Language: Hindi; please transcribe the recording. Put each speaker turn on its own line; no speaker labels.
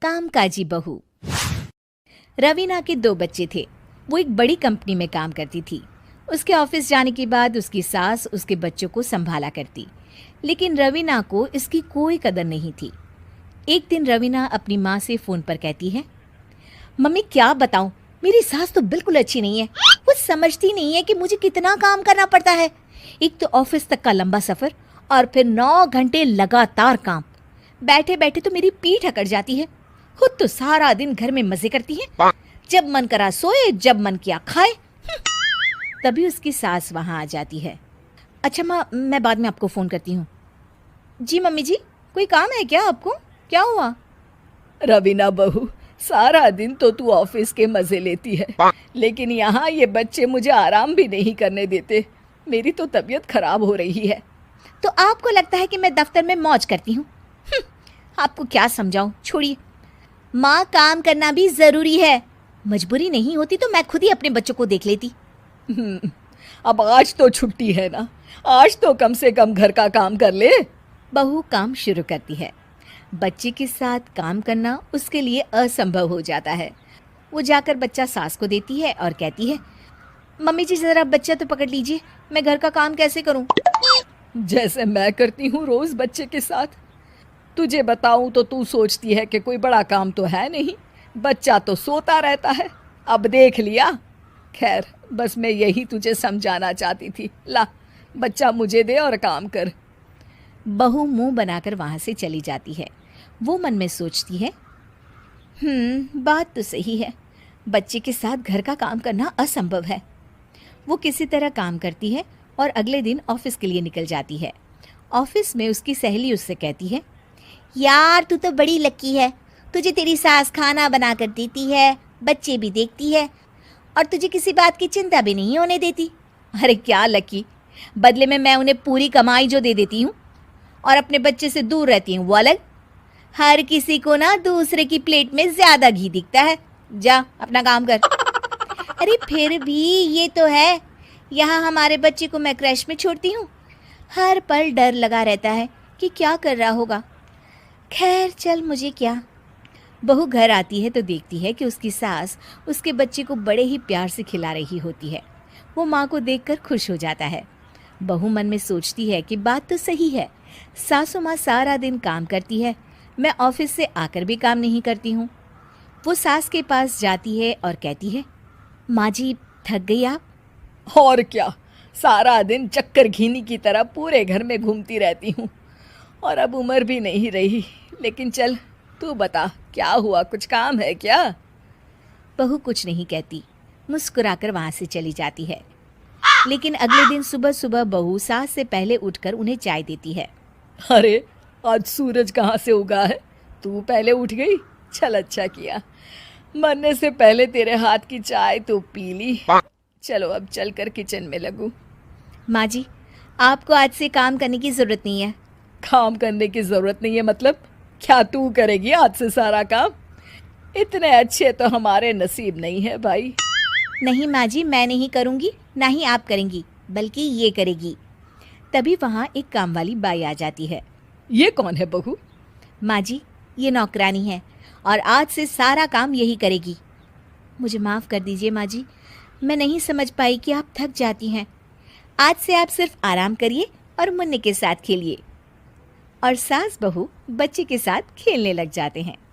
कामकाजी बहू। रवीना के 2 बच्चे थे। वो एक बड़ी कंपनी में काम करती थी। उसके ऑफिस जाने के बाद उसकी सास उसके बच्चों को संभाला करती, लेकिन रवीना को इसकी कोई कदर नहीं थी। एक दिन रवीना अपनी माँ से फ़ोन पर कहती है, मम्मी क्या बताऊं, मेरी सास तो बिल्कुल अच्छी नहीं है। वो समझती नहीं है कि मुझे कितना काम करना पड़ता है। एक तो ऑफिस तक का लंबा सफ़र और फिर 9 घंटे लगातार काम। बैठे बैठे तो मेरी पीठ अकड़ जाती है। खुद तो सारा दिन घर में मजे करती है, जब मन करा सोए, जब मन किया खाए। तभी उसकी सास वहां आ जाती है। अच्छा माँ, मैं बाद में आपको फ़ोन करती हूँ। जी मम्मी जी, कोई काम है क्या आपको? क्या हुआ?
रवीना बहू, सारा दिन तो तू ऑफिस के मजे लेती है, लेकिन यहाँ ये बच्चे मुझे आराम भी नहीं करने देते। मेरी तो तबीयत खराब हो रही है।
तो आपको लगता है कि मैं दफ्तर में मौज करती हूँ? आपको क्या समझाऊं, छोड़िए। माँ, काम करना भी ज़रूरी है। मजबूरी नहीं होती तो मैं खुद ही अपने बच्चों को देख लेती।
अब आज तो छुट्टी है ना, आज तो कम से कम घर का काम कर ले।
बहू काम शुरू करती है। बच्चे के साथ काम करना उसके लिए असंभव हो जाता है। वो जाकर बच्चा सास को देती है और कहती है, मम्मी जी ज़रा बच्चा तो पकड़ लीजिए, मैं घर का काम कैसे करूं?
जैसे मैं करती हूँ रोज बच्चे के साथ। तुझे बताऊं तो तू सोचती है कि कोई बड़ा काम तो है नहीं, बच्चा तो सोता रहता है। अब देख लिया। खैर, बस मैं यही तुझे समझाना चाहती थी। ला, बच्चा मुझे दे और काम कर।
बहू मुंह बनाकर वहां से चली जाती है। वो मन में सोचती है, बात तो सही है, बच्चे के साथ घर का काम करना असंभव है। वो किसी तरह काम करती है और अगले दिन ऑफिस के लिए निकल जाती है। ऑफिस में उसकी सहेली उससे कहती है, यार तू तो बड़ी लकी है, तुझे तेरी सास खाना बना कर देती है, बच्चे भी देखती है और तुझे किसी बात की चिंता भी नहीं होने देती। अरे क्या लकी, बदले में मैं उन्हें पूरी कमाई जो दे देती हूँ और अपने बच्चे से दूर रहती हूँ वो अलग। हर किसी को ना दूसरे की प्लेट में ज़्यादा घी दिखता है। जा अपना काम कर। अरे फिर भी ये तो है, यहाँ हमारे बच्चे को मैं क्रैश में छोड़ती हूँ, हर पल डर लगा रहता है कि क्या कर रहा होगा। खैर चल, मुझे क्या। बहू घर आती है तो देखती है कि उसकी सास उसके बच्चे को बड़े ही प्यार से खिला रही होती है। वो माँ को देखकर खुश हो जाता है। बहू मन में सोचती है कि बात तो सही है, सासू माँ सारा दिन काम करती है, मैं ऑफिस से आकर भी काम नहीं करती हूँ। वो सास के पास जाती है और कहती है, माँ जी थक गई आप?
और क्या, सारा दिन चक्कर घीनी की तरह पूरे घर में घूमती रहती हूँ और अब उम्र भी नहीं रही। लेकिन चल, तू बता क्या हुआ, कुछ काम है क्या?
बहू कुछ नहीं कहती, मुस्कुराकर वहाँ से चली जाती है। लेकिन अगले दिन सुबह सुबह बहू सास से पहले उठकर उन्हें चाय देती है।
अरे, आज सूरज कहाँ से उगा है? तू पहले उठ गई, चल अच्छा किया। मरने से पहले तेरे हाथ की चाय तो पी ली। चलो अब चलकर किचन में लगूं।
माँ जी, आपको आज से काम करने की ज़रूरत नहीं है।
काम करने की ज़रूरत नहीं है मतलब? क्या तू करेगी आज से सारा काम? इतने अच्छे तो हमारे नसीब नहीं है भाई।
नहीं माँ जी, मैं नहीं करूँगी, ना ही आप करेंगी, बल्कि ये करेगी। तभी वहाँ एक काम वाली बाई आ जाती है।
ये कौन है बहू?
माँ जी, ये नौकरानी है और आज से सारा काम यही करेगी। मुझे माफ़ कर दीजिए माँ जी, मैं नहीं समझ पाई कि आप थक जाती हैं। आज से आप सिर्फ आराम करिए और मुन्ने के साथ खेलिए। और सास बहू बच्चे के साथ खेलने लग जाते हैं।